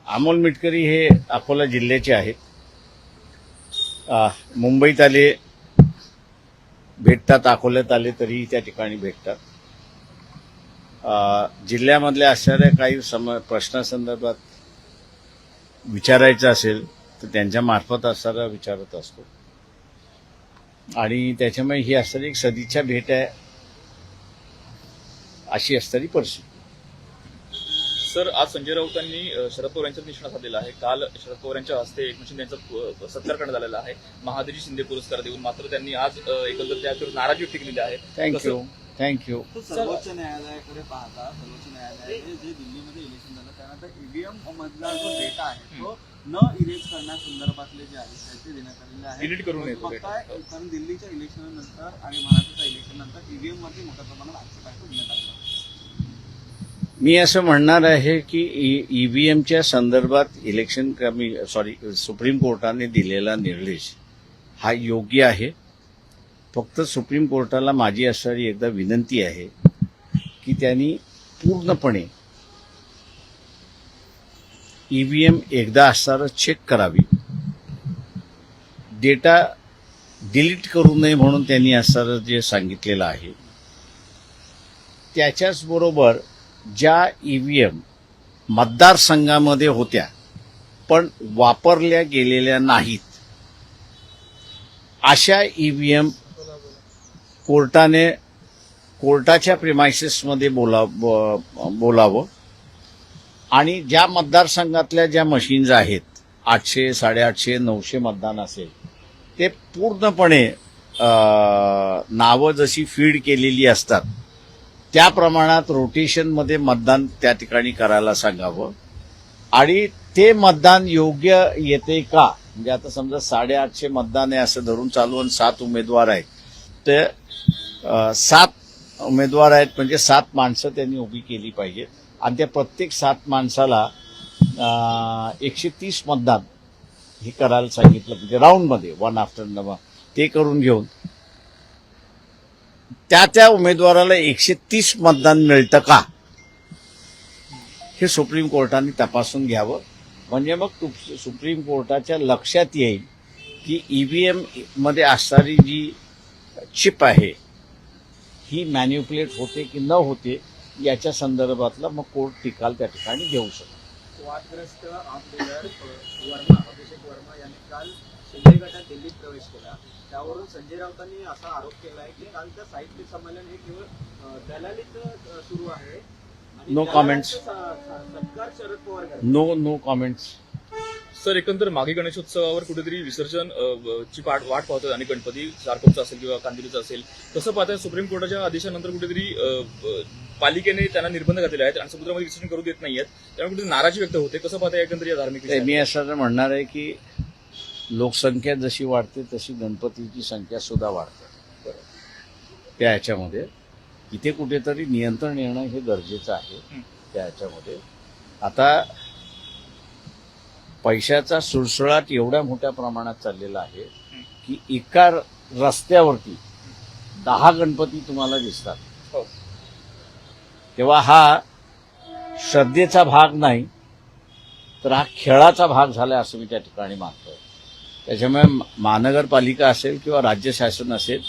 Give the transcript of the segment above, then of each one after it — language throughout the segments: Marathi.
अमोल मिटकरी हे अकोला जिल्ह्याचे आहेत. मुंबईत आले भेटतात, अकोल्यात आले तरीही त्या ठिकाणी भेटतात. जिल्ह्यामधल्या असणाऱ्या काही प्रश्नासंदर्भात विचारायचं असेल तर त्यांच्या मार्फत असणारा विचारत असतो आणि त्याच्यामुळे ही असणारी एक सदिच्छा भेट आहे अशी असणारी परिस्थिती. सर, आज संजय राऊतांनी शरद पवार यांच्यात निशाणा साधलेला आहे. काल शरद पवार यांच्या हस्ते एकनाथ शिंदे यांचा सत्कार करण्यात आलेला आहे महादजी शिंदे पुरस्कार देऊन. मात्र त्यांनी आज एकंदर त्याच्यावर नाराजी व्यक्त केलेली आहे. थँक्यू. सर्वोच्च न्यायालयाकडे पाहता सर्वोच्च न्यायालयाने जे दिल्लीमध्ये इलेक्शन झालं त्यानंतर ईव्हीएम मधला जो डेटा आहे तो न इरेज करण्यासंदर्भातले जे आदेश आहेत ते देण्यात आलेले आहेत. डिलीट करून येतो कारण दिल्लीच्या इलेक्शननंतर आणि महाराष्ट्राच्या इलेक्शननंतर ईव्हीएम वरती मोठ्या प्रमाणात आक्षेप आहे तो घेण्यात आला. मी असं म्हणणार आहे की ईव्हीएमच्या संदर्भात सुप्रीम कोर्टाने दिलेला निर्देश हा योग्य आहे. फक्त सुप्रीम कोर्टाला माझी असणारी एकदा विनंती आहे की त्यांनी पूर्णपणे ईव्हीएम एकदा असणारं चेक करावी. डेटा डिलीट करू नये म्हणून त्यांनी असणारं जे सांगितलेलं आहे त्याच्याचबरोबर ज्या ईव्हीएम मतदारसंघामध्ये होत्या पण वापरल्या गेलेल्या नाहीत अशा ईव्हीएम कोर्टाच्या प्रिमायसेसमध्ये बोलावं आणि ज्या मतदारसंघातल्या ज्या मशीन्स आहेत 800, 850, 900 मतदान असेल ते पूर्णपणे नावं जशी फीड केलेली असतात त्या प्रमाणात रोटेशनमध्ये मतदान त्या ठिकाणी करायला सांगावं आणि ते मतदान योग्य येते का. म्हणजे आता समजा 850 मतदान आहे असं धरून चालू आणि 7 उमेदवार आहेत ते 7 उमेदवार आहेत म्हणजे 7 माणसं त्यांनी उभी केली पाहिजेत आणि त्या प्रत्येक 7 माणसाला 130 मतदान हे करायला सांगितलं म्हणजे राऊंडमध्ये 1 आफ्टर ते करून घेऊन त्या उमेदवाराला 130 मतदान मिळतं का हे सुप्रीम कोर्टाने तपासून घ्यावं. म्हणजे मग सुप्रीम कोर्टाच्या लक्षात येईल की ईव्हीएम मध्ये असणारी जी चिप आहे ही मॅन्युप्युलेट होते की न होते याच्या संदर्भातला मग कोर्ट निकाल त्या ठिकाणी घेऊ शकतो. वादग्रस्त आमदार अभिषेक वर्मा यांनी काल शिंदे गटात दिल्लीत प्रवेश केला. त्यावरून संजय राऊतांनी असा आरोप केला आहे की कालचं साहित्य संमेलन हे केवळ दलालीत सुरू आहे. No comments. सरकार Sharad Pawar no comments. Sir, एकंदर मागे गणेशोत्सवावर कुठेतरी विसर्जन ची वाट पाहतोय आणि गणपती सारकोपचा असेल किंवा कांदिवलीचा असेल. कसं पाहताय सुप्रीम कोर्टाच्या आदेशानंतर कुठेतरी पालिकेने त्यांना निर्बंध घातलेले आहेत आणि समुद्रामध्ये विसर्जन करू देत नाहीयेत, त्यामुळे कुठेतरी नाराजी व्यक्त होते. कसं पाहताय एकंदर या धार्मिक मी असं म्हणणार आहे की लोकसंख्या जशी वाढते तशी गणपतीची संख्या सुद्धा वाढते. त्या ह्याच्यामध्ये इथे कुठेतरी नियंत्रण येणं हे गरजेचं आहे. त्या ह्याच्यामध्ये आता पैशाचा सुळसुळाट एवढ्या मोठ्या प्रमाणात चाललेला आहे की एका रस्त्यावरती 10 गणपती तुम्हाला दिसतात. तेव्हा हा श्रद्धेचा भाग नाही तर हा खेळाचा भाग झाला असं मी त्या ठिकाणी मानतोय. त्याच्यामुळे महानगरपालिका असेल किंवा राज्य शासन असेल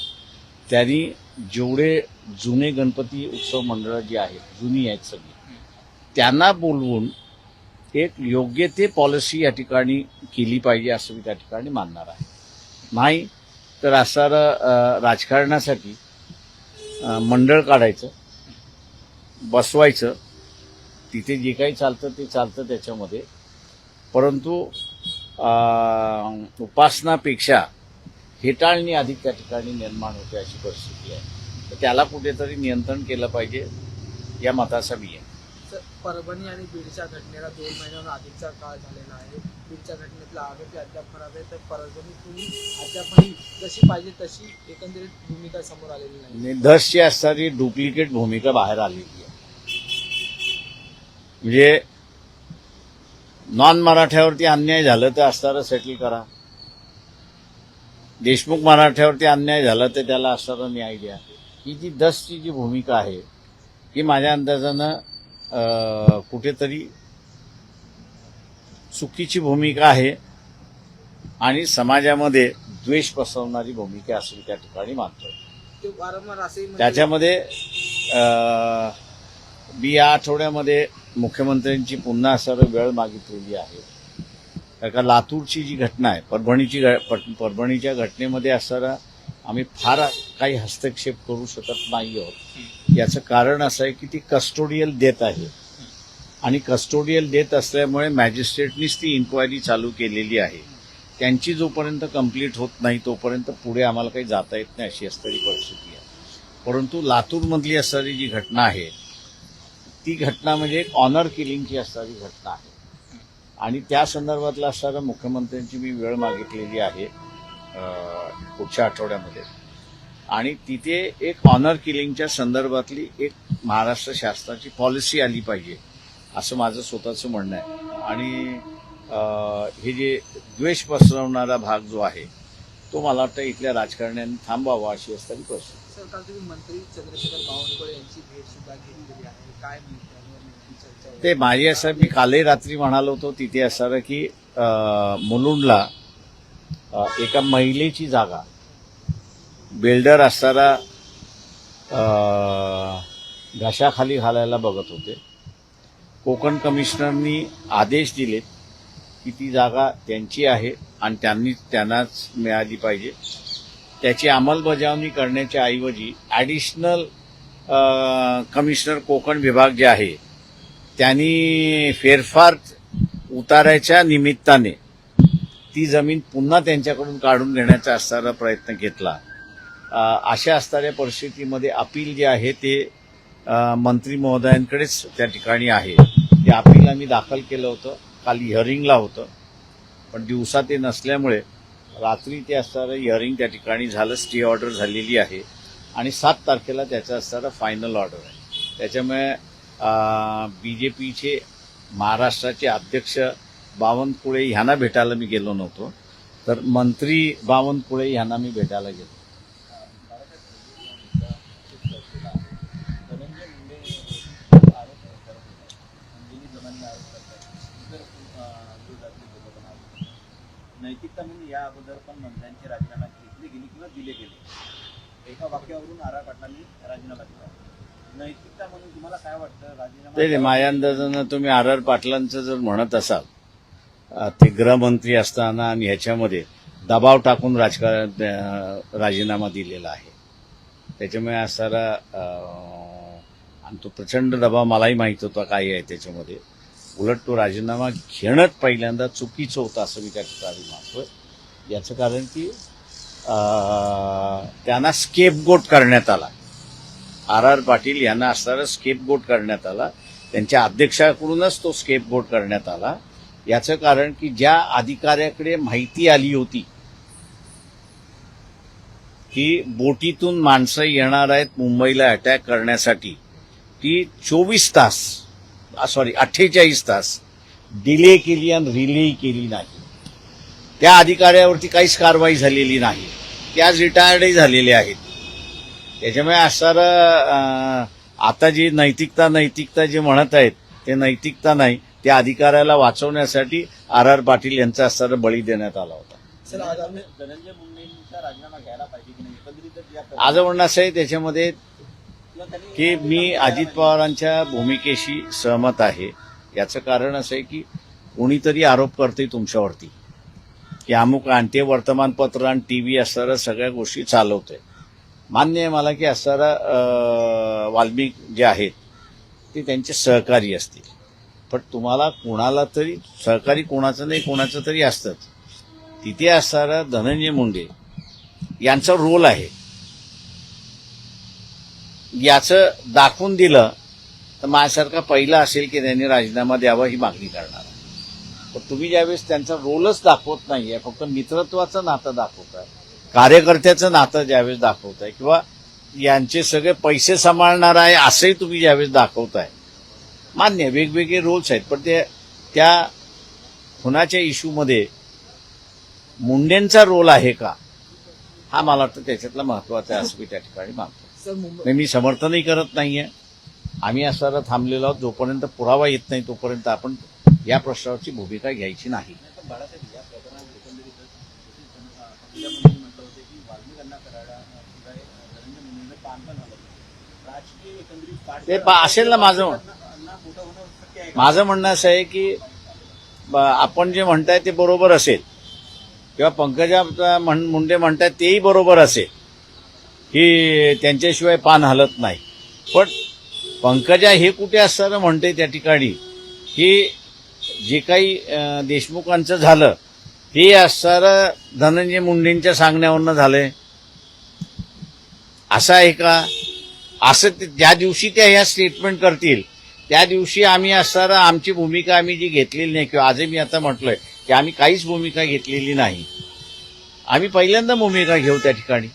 त्यांनी जेवढे जुने गणपती उत्सव मंडळं जी आहेत जुनी आहेत सगळी त्यांना बोलवून एक योग्य ते पॉलिसी या ठिकाणी केली पाहिजे असं मी त्या ठिकाणी मानणार आहे. नाही तर असणारं राजकारणासाठी मंडळ काढायचं बसवायचं तिथे जे काही चालतं ते चालतं त्याच्यामध्ये, परंतु उपासनापेक्षा हेटाळणी अधिक त्या ठिकाणी निर्माण होते अशी परिस्थिती आहे. तर त्याला कुठेतरी नियंत्रण केलं पाहिजे या मताचा मी आहे. परभणी आणि बीडच्या घटनेला 2 महिन्यांहून अधिकचा काळ झालेला आहे. बीडच्या घटनेतला आरोपी अद्याप फरार आहे तर परभणीतून अद्यापही जशी पाहिजे तशी एकंदरीत भूमिका समोर आलेली नाही. धसची असणारी डुप्लिकेट भूमिका बाहेर आलेली आहे. म्हणजे नॉन मराठ्यावरती अन्याय झालं तर असणारं सेटल करा, देशमुख मराठ्यावरती अन्याय झाला तर त्याला असणारा न्याय द्या. ही जी दसची जी भूमिका आहे ही माझ्या अंदाजानं कुठेतरी चुकीची भूमिका आहे आणि समाजामध्ये द्वेष पसरवणारी भूमिका असेल त्या ठिकाणी मानतोय. ते वारंवार असेही म्हणतात- त्याच्यामध्ये मी या आठवड्यामध्ये मुख्यमंत्र्यांची पुन्हा असं वेळ मागितलेली आहे. कारण का लातूरची जी घटना आहे, परभणीच्या घटनेमध्ये असणारा आम्ही फार काही हस्तक्षेप करू शकत नाही आहोत. याचं कारण असं आहे की ती कस्टोडियल डेथ आहे आणि कस्टोडियल डेथ असल्यामुळे मॅजिस्ट्रेटनीच ती इन्क्वायरी चालू केलेली आहे. त्यांची जोपर्यंत कंप्लीट होत नाही तोपर्यंत पुढे आम्हाला काही जाता येत नाही अशी असणारी परिस्थिती आहे. परंतु लातूरमधली असणारी जी घटना आहे ती घटना म्हणजे एक ऑनर किलिंगची असणारी घटना आहे आणि त्या संदर्भातला असणारा मुख्यमंत्र्यांची मी वेळ मागितलेली आहे पुढच्या आठवड्यामध्ये आणि तिथे एक ऑनर किलिंगच्या संदर्भातली एक महाराष्ट्र शासनाची पॉलिसी आली पाहिजे असं माझं स्वतःचं म्हणणं आहे. आणि हे जे द्वेष पसरवणारा भाग जो आहे तो मला वाटतं इथल्या राजकारण्यांनी थांबावा अशी असणारी परिस्थिती. सर, काल तुम्ही मंत्री चंद्रशेखर बावनकुळे यांची भेट सुद्धा घेतलेली आहे. काय त्यावर नेमकी चर्चा होती? ते माझी असं मी कालही रात्री म्हणालो होतो तिथे असणारं की मुलुंडला एका महिलेची जागा बिल्डर असणारा घशाखाली घालायला बघत होते. कोकण कमिशनरनी आदेश दिलेत की ती जागा त्यांची आहे आणि त्यांनाच मिळाली पाहिजे. त्याची अंमलबजावणी करण्याच्या ऐवजी ॲडिशनल कमिशनर कोकण विभाग जे आहे त्यांनी फेरफार उतारायच्या निमित्ताने ती जमीन पुन्हा त्यांच्याकडून काढून घेण्याचा असणारा प्रयत्न घेतला. अशा असणाऱ्या परिस्थितीमध्ये अपील जे आहे ते मंत्री महोदयांकडेच त्या ठिकाणी आहे. ते अपील आम्ही दाखल केलं होतं, काल हिअरिंगला होतं, पण दिवसा ते नसल्यामुळे रात्री ते असणारं हिअरिंग त्या ठिकाणी झालं. स्टे ऑर्डर झालेली आहे आणि 7 तारखेला त्याचा असणारा फायनल ऑर्डर आहे. त्याच्यामुळे बीजेपीचे महाराष्ट्राचे अध्यक्ष बावनकुळे ह्यांना भेटायला मी गेलो नव्हतो, तर मंत्री बावनकुळे ह्यांना मी भेटायला गेलो. धनंजय मुंडे आरोप करतात, अंजली जमांना आरोप करतात, इतर विरोधातले लोक पण आरोप करतात. नैतिकता म्हणजे या अगोदर पण मंत्र्यांचे राजीनामा घेतले गेले किंवा दिले गेले. एका वाक्यावरून आर पाटलांनी राजीनामा दिला. नैतिकता म्हणून तुम्हाला काय वाटतं? राजीनामा ते माझ्या अंदाजानं तुम्ही आर पाटलांचं जर म्हणत असाल ते गृहमंत्री असताना आणि ह्याच्यामध्ये दबाव टाकून राजीनामा दिलेला आहे. त्याच्यामुळे असणारा आणि तो प्रचंड दबाव मलाही माहीत होता काय आहे त्याच्यामध्ये. उलट तो राजीनामा घेणंच पहिल्यांदा चुकीचं होतं असं मी त्या ठिकाणी मानतोय. याचं कारण की त्यांना स्केपगोट करण्यात आला. आर पाटील यांना असणारा स्केपगोट करण्यात आला. त्यांच्या अध्यक्षाकडूनच तो स्केपगोट करण्यात आला. याचं कारण की ज्या अधिकाऱ्याकडे माहिती आली होती की बोटीतून माणसं येणार आहेत मुंबईला अटॅक करण्यासाठी, ती 48 तास डिले केली आणि रिले केली नाही. त्या अधिकाऱ्यावरती काहीच कारवाई झालेली नाही. ते आज रिटायर्डही झालेले आहेत. त्याच्यामुळे असणारं आता जी नैतिकता जे म्हणत आहेत ते नैतिकता नाही. त्या अधिकाऱ्याला वाचवण्यासाठी आर पाटील यांचा असणारा बळी देण्यात आला होता. सर, आगामी धनंजय मुंडेंचा राजीनामा घ्यायला पाहिजे की नाही? एकंदरीत या आज म्हणणं असं आहे त्याच्यामध्ये किंवा त्यांनी की मी अजित पवारांच्या भूमिकेशी सहमत आहे. याचं कारण असं आहे की कोणीतरी आरोप करते तुमच्यावरती की अमुक आणते वर्तमानपत्र आणि टीव्ही असणाऱ्या सगळ्या गोष्टी चालवते. मान्य आहे मला की असणारा वाल्मिक जे आहेत ते त्यांचे सहकारी असतील, पण तुम्हाला कोणाला तरी सहकारी कोणाचं नाही कोणाचं तरी असतंच. तिथे असणारा धनंजय मुंडे यांचा रोल आहे. याचं दाखवून दिलं तर माझ्यासारखा पहिला असेल की त्यांनी राजीनामा द्यावा ही मागणी करणार. पण तुम्ही ज्यावेळेस त्यांचा रोलच दाखवत नाहीये, फक्त मित्रत्वाचं नातं दाखवताय, कार्यकर्त्याचं नातं ज्यावेळेस दाखवताय किंवा यांचे सगळे पैसे सांभाळणार आहे असंही तुम्ही ज्यावेळेस दाखवताय, मान्य वेगवेगळे रोल्स आहेत, पण ते त्या खुनाच्या इश्यूमध्ये मुंडेंचा रोल आहे का हा मला वाटतं त्याच्यातला महत्वाचा आहे असं मी त्या ठिकाणी मानतो. सर, मुंबई नाही, मी समर्थनही करत नाहीये. आम्ही असणारा थांबलेलो आहोत. जोपर्यंत पुरावा येत नाही तोपर्यंत आपण या प्रश्नावरची भूमिका घ्यायची नाही. पण बाळासाहेब या प्रकरणात एकंदरीतच पंकजा मुंडेंनी म्हटलं होतं की वाल्मिकांना शिवाय नरेंद्र मोदींना पान पण हवं. राजकीय एकंदरीत असेल ना माझं मोठं होणं शक्य आहे का? माझं म्हणणं असं आहे की आपण जे म्हणताय ते बरोबर असेल किंवा पंकजा मुंडे म्हणतायत तेही बरोबर असेल की त्यांच्याशिवाय पान हलत नाही. पण पंकजा हे कुठे असताना म्हणते त्या ठिकाणी की जे काही देशमुखांचं झालं ते असणारं धनंजय मुंडेंच्या सांगण्यावरनं झालंय असं आहे का? असं ज्या दिवशी त्या ह्या स्टेटमेंट करतील त्या दिवशी आम्ही असणारं आमची भूमिका आम्ही जी घेतलेली नाही किंवा आजही मी आता म्हटलंय की आम्ही काहीच भूमिका घेतलेली नाही. आम्ही पहिल्यांदा भूमिका घेऊ त्या ठिकाणी.